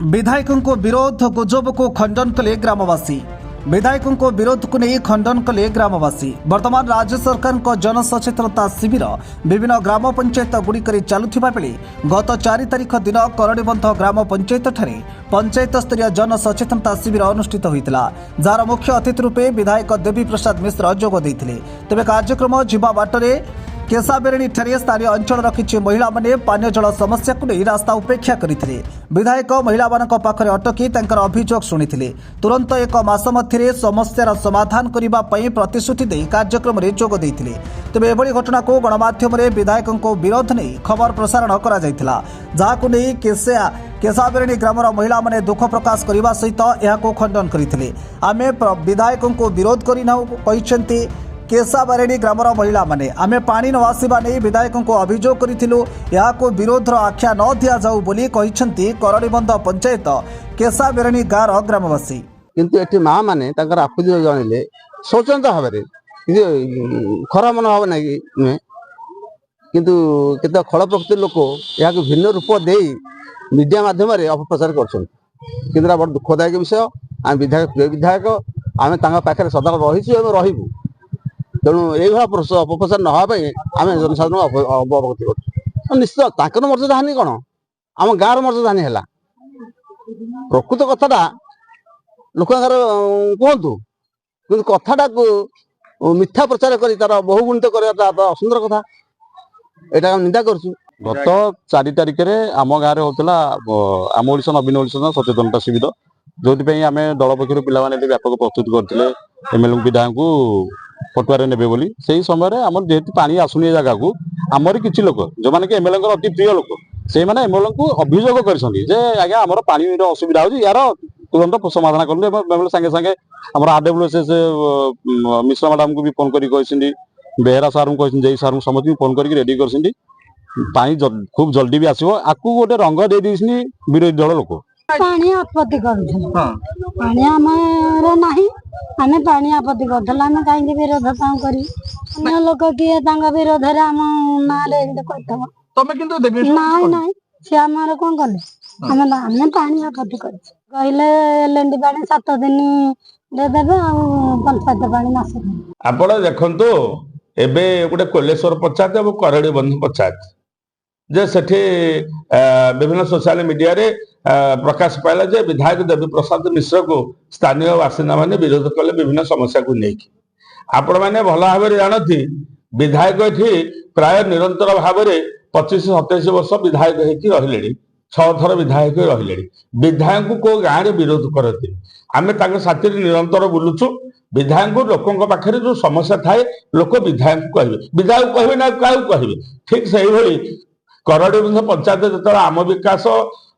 विधायकों को विरोध गुजब को खंडन कले ग्रामवासी। विधायकों को विरोध को नहीं खंडन कले ग्रामवासी। वर्तमान राज्य सरकार को जनसचेतनता शिविर विभिन्न ग्राम पंचायत गुड़िक चलुवा बेले गत 4 तारिख दिन करड़ीबंध ग्राम पंचायत ठारे पंचायत स्तरीय जनसचेतनता शिविर अनुष्ठित होता, जार मुख्य अतिथि रूपे विधायक देवी प्रसाद मिश्र जोग देते। तेज कार्यक्रम जीवा बाटरे केशाबेरणी ठारे स्थानीय अंचल किछि महिला माने पानीय जल समस्या को नहीं रास्ता उपेक्षा करथिले। विधायक महिला मानक पाखरे अटकी तांकर अभियोग शुणिथिले। तुरंत एक मास मध्यरे समस्यार समाधान करिबा पई प्रतिश्रुति दे कार्यक्रम रे जोग दैथिले। तेबे एभली घटना को गणमाध्यम रे विधायकों को विरोध नहीं खबर प्रसारण करा जायथिला, जाहाकु नहीं केशाबेरणी ग्रामर महिला माने दुख प्रकाश करने सहित यह खंडन करथिले। आमे विधायकों को विरोध करिना कहिसेंती केशाबेरणी ग्रामर महिला माने आमे पानी न आसीबा नहीं विधायकों को अभियोग करिथिलु। याको विरोधर आख्या न दिया जाऊ बोली कहिसेंती करड़ीबंध पंचायत केशाबेरणी गार ग्रामवासी। किंतु एठी मां माने ताकर आफुदी जणिले सोचंत भाबरे खरा मन भाव नहीं नुहे, किंतु केते खल प्रकृति लोक या भिन्न रूप दे मीडिया माध्यम अपप्रचार कर बड़ दुखदायक विषय। आम विधायक आम पाखे सदा रही रही तेणु यही अपप्रचार नापी आम जनसाधारण अवगत कर निश्चित मर्यादा हानि कौन आम गाँव मर्यादा हानि है। प्रकृत कथा लोक कहतु कि कथाटा को मिथ्या प्रचार कर तार बहुगुणित करता असुंदर कथा यहाँ निंदा कर। गत 4 तारिख आम गाँव में होता आम ओडिशा नवीन ओडिशा सचेतनता शिविर जो आम दल पक्ष पे व्यापक प्रस्तुत करते एमएलए विधायक को पटुआरे ने से समय आम जेहेतु पानी आसुनी जगह को आमर किसी लोक जो मैंने एमएलए अति प्रिय लोक से एमएलए को अभियोग कर आमर पानी असुविधा हो यार तुरंत समाधान कर सागे सागे आम आरडब्ल्यूएस मिश्रा मैडम को भी फोन कर बेहरा सार को जई सार समस्त फोन करके रेडी कर पानी खूब जल्दी भी आसो आपको गोटे रंग दे विरोधी दल लोक पानी आपत्ति पानी आमर नाही आमे पानी आपत्ति करथला आमे काहे विरोध करी अन्य लोक किए विरोध रे आम नारे कहतबा तमे किंतु देबे नाही नाही से आमर कोन करले आमे पानी आपत्ति कर कहले लेंडी पानी 7 दिन दे देबे आ पंचायत पानी मास आपण देखंतो एबे गोटे कोलेश्वर पंचायत और करड़ीबंध पंचायत जे सेठी विभिन्न सोशल मीडिया रे प्रकाश पाला जे विधायक देवी प्रसाद मिश्र को स्थानीय बासिंदा माने विरोध कले विभिन्न समस्या को लेकिन आपण माने भल भाव जानती विधायक एठी प्राय निरंतर भाव में 25-27 वर्ष विधायक रही 6 थर विधायक रही विधायक को गाँव में विरोध करती आम साथी निरंतर बुलुचु विधायक लोकों पाखे जो समस्या थाए लोक विधायक कहे ना क्या कहे ठीक से करड़ीबंध पंचायत जो आम विकास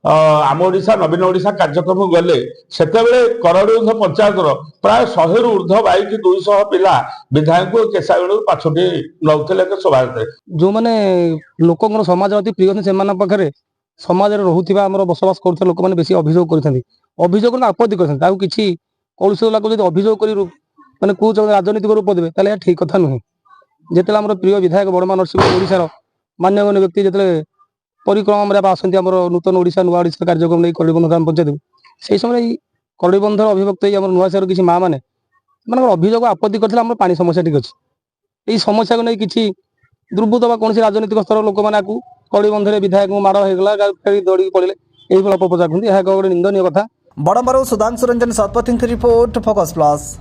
आम ओडिशा नवीन ओडिशा कार्यक्रम गले से करड़ीबंध पंचायत प्राय 100 रु ऊर्ध्व बाइक 200 पिला विधायक केशाबेरणी पाछोटी नौते शोभा जो मैंने लोक समाज अति प्रिय से पाखे समाज रोचा आम बसवास कर लोक मैंने बेसी अभियोग कर आपत्ति कर किसी कौशल जो अभियोग कर मैंने कौन राजनीतिक रूप देवे ठीक कथा नुहे। जिते आम प्रिय विधायक बड़मा नरसिंह ओडिशार मान्यगण्य व्यक्ति जिते परिक्रमा आसती आम नूतन ओडिशा नुआ ओडिशा कार्यक्रम नहीं करड़ीबंध ग्राम पंचायत से समय करड़ीबंधर अभिभक्त आम नुआशार किसी माँ मैंने अभियोग आपत्ति कर पानी समस्या ठीक अच्छे यही समस्या को नहीं किसी दुर्बृत्त कौन राजनीतिक स्तर लोक मैंने करड़ीबंधे विधायक माड़ होगा दौड़ी पड़े यही अपप्रचार करते गोटे निंदनीय कथा। बड़म्बारू Sudhanshu Ranjan Satapathy report focus plus.